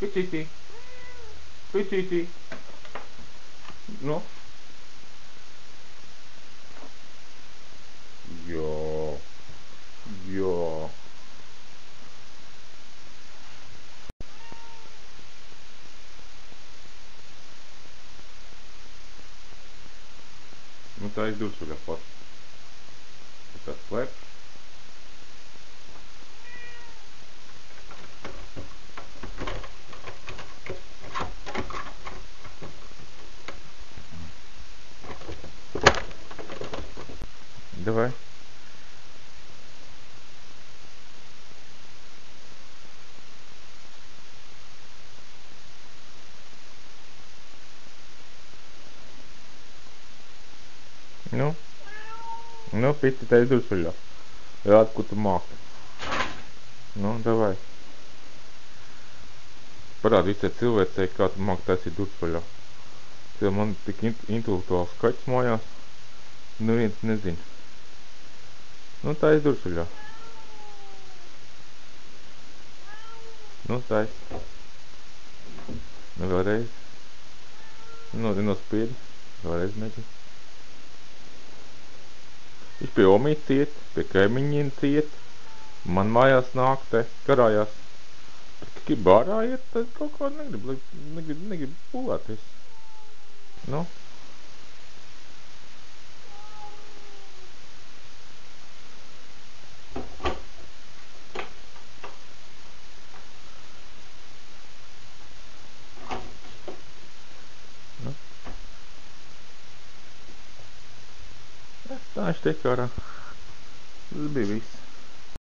Picītī. Picītī. Nu. Jā. Jā. Nu tā izdūs vaļā pats. Tas slēpš. Давай. Ну, Петя, ты иду сюда. Я откуда мāk. Nu, davai. Parādi visai cilvēcei, kā tu māk taisīt duršvaļā. Tev man tik intelektuāls kaķis mājās. Nu, viens nezin. Nu, tais duršvaļā. Nu, tais. Nu, vēlreiz. Nu, nospiedi. Vēlreiz mēģi. Viņš pie omītes iet, pie kaimiņiem iet. Man mājās nāk te, karājās. Tikai bārā iet, tad kaut kā negrib pulēties. Nu. Nu. Tā viņš tiek ārā. Tas bija viss.